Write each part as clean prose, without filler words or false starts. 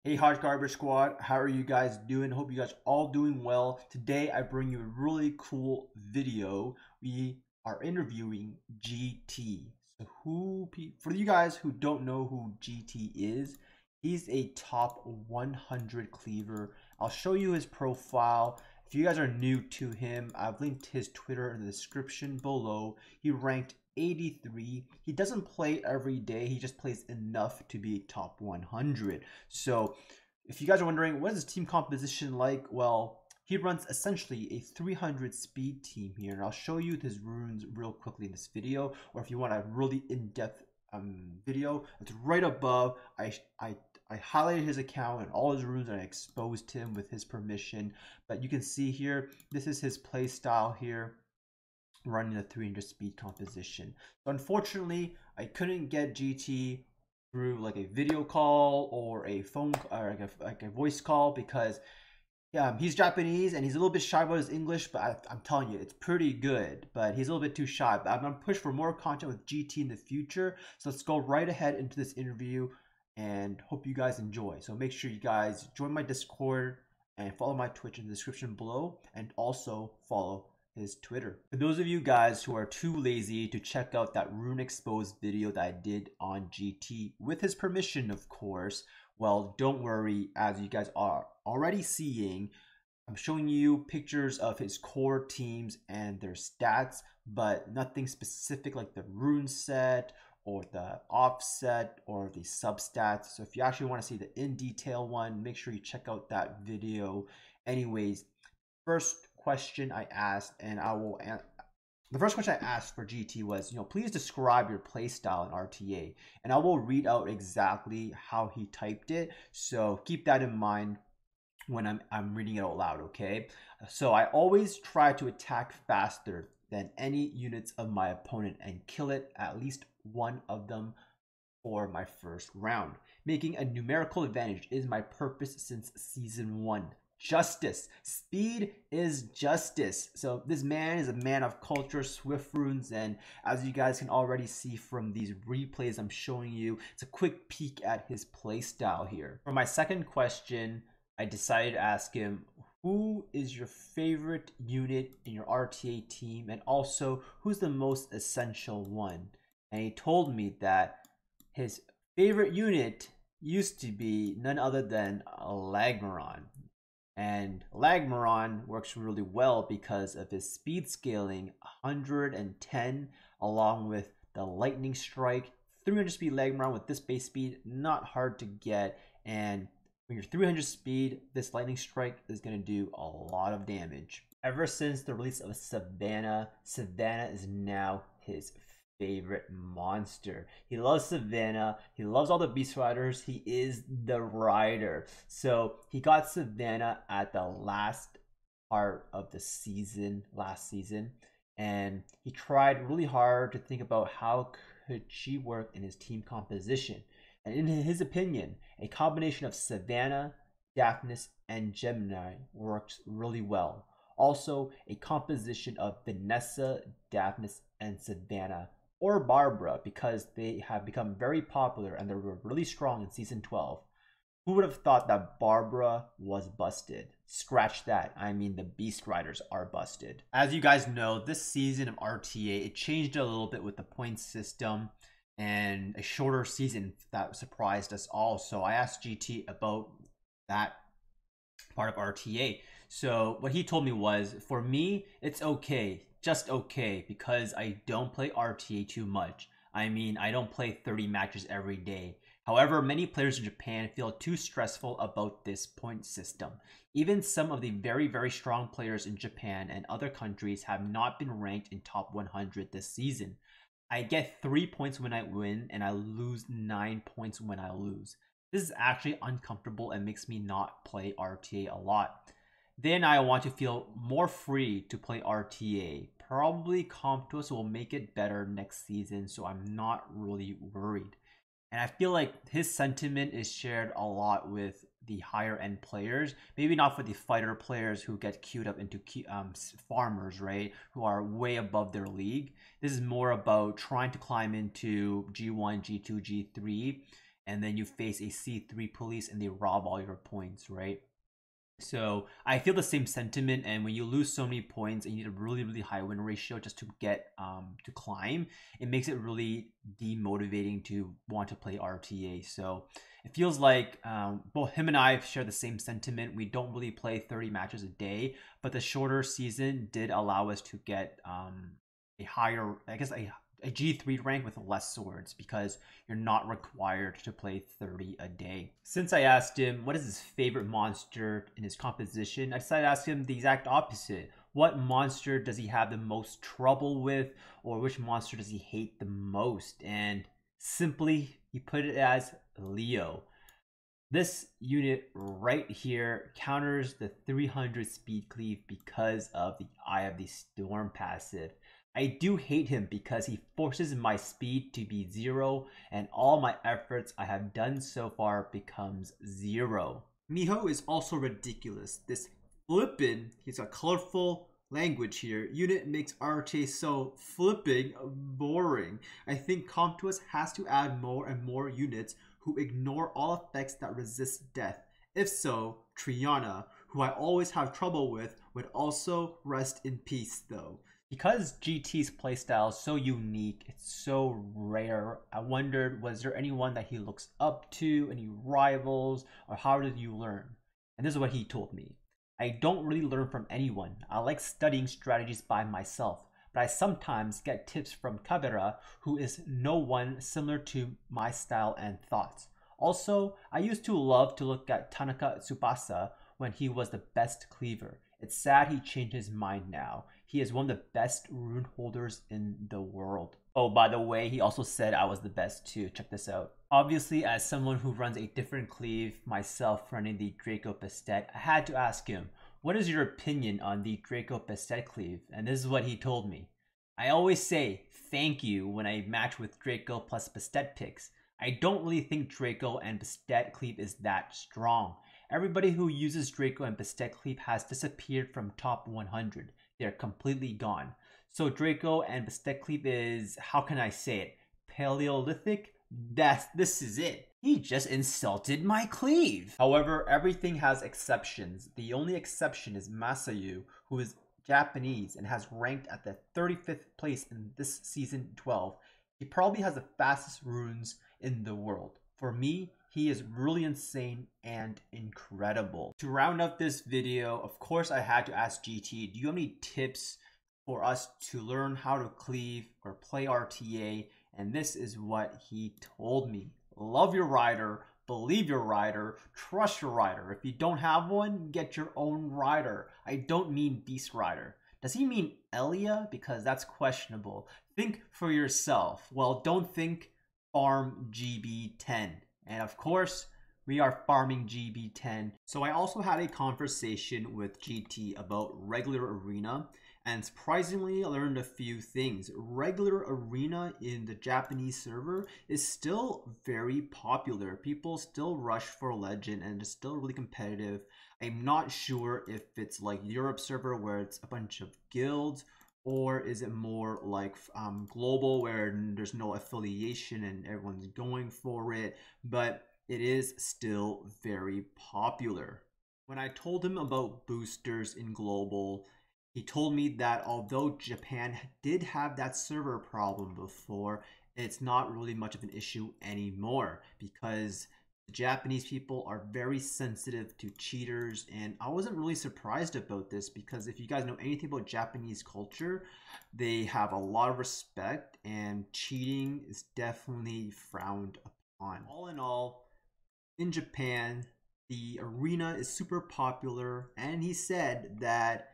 Hey Hot Garbage Squad, how are you guys doing? Hope you guys all doing well. Today I bring you a really cool video. We are interviewing GT. For you guys who don't know who GT is, he's a top 100 cleaver. I'll show you his profile. If you guys are new to him, I've linked his Twitter in the description below. He ranked 83. He doesn't play every day. He just plays enough to be top 100. So if you guys are wondering, what is his team composition like? Well, he runs essentially a 300 speed team here. And I'll show you his runes real quickly in this video. Or if you want a really in-depth video, it's right above. I highlighted his account and all his runes, and I exposed him with his permission. But you can see here, this is his play style here, running a 300 speed composition. So unfortunately, I couldn't get GT through like a video call or a phone or like a voice call because he's Japanese and he's a little bit shy about his English, but I'm telling you, it's pretty good. But he's a little bit too shy. But I'm gonna push for more content with GT in the future. So let's go right ahead into this interview and hope you guys enjoy. So make sure you guys join my Discord and follow my Twitch in the description below, and also follow his Twitter. For those of you guys who are too lazy to check out that rune exposed video that I did on GT with his permission, of course, well, don't worry, as you guys are already seeing, I'm showing you pictures of his core teams and their stats, but nothing specific like the rune set or the offset or the substats. So if you actually want to see the in detail one, make sure you check out that video. Anyways, first question I asked, and the first question I asked for GT was, please describe your playstyle in RTA, and I will read out exactly how he typed it. So keep that in mind when I'm reading it out loud, okay? So I always try to attack faster than any units of my opponent and kill it at least one of them for my first round. Making a numerical advantage is my purpose since season 1. Justice. Speed is justice. So this man is a man of culture, swift runes, and as you guys can already see from these replays I'm showing you, it's a quick peek at his playstyle here. For my second question, I decided to ask him, who is your favorite unit in your RTA team, and also who's the most essential one? And he told me that his favorite unit used to be none other than Lagmaron. And Lagmaron works really well because of his speed scaling 110, along with the lightning strike. 300 speed Lagmaron with this base speed, not hard to get. And when you're 300 speed, this lightning strike is going to do a lot of damage. Ever since the release of Savannah, Savannah is now his favorite monster. He loves Savannah. He loves all the beast riders. He is the rider. So he got Savannah at the last part of the season, last season, and he tried really hard to think about how could she work in his team composition. And in his opinion, a combination of Savannah, Daphnis, and Gemini works really well. Also, a composition of Vanessa, Daphnis, and Savannah, or Barbara, because they have become very popular and they were really strong in season 12. Who would have thought that Barbara was busted? Scratch that. I mean, the Beast Riders are busted. As you guys know, this season of RTA, it changed a little bit with the point system and a shorter season that surprised us all. So I asked GT about that part of RTA. So what he told me was, for me, it's okay, just okay, because I don't play RTA too much. I mean, I don't play 30 matches every day. However, many players in Japan feel too stressful about this point system. Even some of the very, very strong players in Japan and other countries have not been ranked in top 100 this season. I get 3 points when I win, and I lose 9 points when I lose. This is actually uncomfortable and makes me not play RTA a lot. Then I want to feel more free to play RTA. Probably Comptos will make it better next season, so I'm not really worried. And I feel like his sentiment is shared a lot with the higher end players. Maybe not for the fighter players who get queued up into farmers, right? Who are way above their league. This is more about trying to climb into G1, G2, G3. and then you face a C3 police and they rob all your points, right? So I feel the same sentiment, and when you lose so many points and you need a really high win ratio just to get to climb, it makes it really demotivating to want to play RTA. So it feels like both him and I share the same sentiment. We don't really play 30 matches a day, but the shorter season did allow us to get a higher, I guess, a G3 rank with less swords, because you're not required to play 30 a day. Since I asked him what is his favorite monster in his composition, I decided to ask him the exact opposite. What monster does he have the most trouble with, or which monster does he hate the most? And simply, he put it as Leo. This unit right here counters the 300 speed cleave because of the Eye of the Storm passive. I do hate him because he forces my speed to be 0, and all my efforts I have done so far becomes 0. Miho is also ridiculous. This flippin', he's got colorful language here. Unit makes RTA so flipping boring. I think Comtuous has to add more and more units who ignore all effects that resist death. If so, Triana, who I always have trouble with, would also rest in peace though. Because GT's playstyle is so unique, it's so rare, I wondered, was there anyone that he looks up to, any rivals, or how did you learn? And this is what he told me. I don't really learn from anyone. I like studying strategies by myself, but I sometimes get tips from CLEAVER, who is no one similar to my style and thoughts. Also, I used to love to look at Tanaka Tsubasa when he was the best cleaver. It's sad he changed his mind now. He is one of the best rune holders in the world. Oh, by the way, he also said I was the best too. Check this out. Obviously, as someone who runs a different cleave, myself running the Draco Bastet, I had to ask him, what is your opinion on the Draco Bastet cleave? And this is what he told me. I always say thank you when I match with Draco plus Bastet picks. I don't really think Draco and Bastet cleave is that strong. Everybody who uses Draco and Bastet cleave has disappeared from top 100. They're completely gone. So Draco and Bastet cleave is, how can I say it, Paleolithic? This is it. He just insulted my cleave. However, everything has exceptions. The only exception is Masayu, who is Japanese and has ranked at the 35th place in this season 12. He probably has the fastest runes in the world. For me, he is really insane and incredible. To round up this video, of course I had to ask GT, do you have any tips for us to learn how to cleave or play RTA? And this is what he told me. Love your rider, believe your rider, trust your rider. If you don't have one, get your own rider. I don't mean Beast Rider. Does he mean Elia? Because that's questionable. Think for yourself. Well, don't think farm GB10. And of course, we are farming GB10. So I also had a conversation with GT about regular arena, and surprisingly I learned a few things. Regular arena in the Japanese server is still very popular. People still rush for legend and it's still really competitive. I'm not sure if it's like Europe server where it's a bunch of guilds, or is it more like global where there's no affiliation and everyone's going for it, but it is still very popular. When I told him about boosters in global, he told me that although Japan did have that server problem before, it's not really much of an issue anymore because Japanese people are very sensitive to cheaters, and I wasn't really surprised about this because if you guys know anything about Japanese culture, they have a lot of respect and cheating is definitely frowned upon. All in all, in Japan, the arena is super popular, and he said that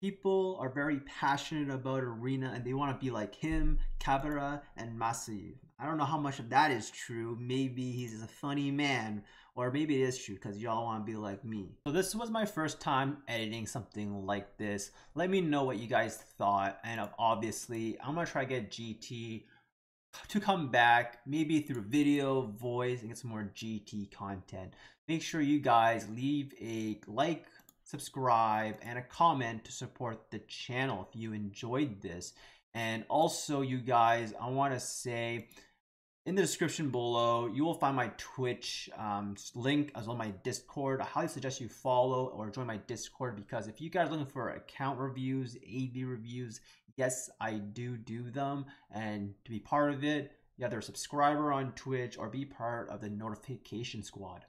people are very passionate about arena and they want to be like him, CLEAVER, and Masayu. I don't know how much of that is true. Maybe he's a funny man, or maybe it is true because y'all want to be like me. So this was my first time editing something like this. Let me know what you guys thought, and obviously I'm gonna try to get GT to come back, maybe through video, voice, and get some more GT content. Make sure you guys leave a like, subscribe, and a comment to support the channel if you enjoyed this. And also, you guys, I want to say, in the description below, you will find my Twitch link as well as my Discord. I highly suggest you follow or join my Discord, because if you guys are looking for account reviews, AV reviews, yes, I do them. And to be part of it, you either a subscriber on Twitch or be part of the notification squad.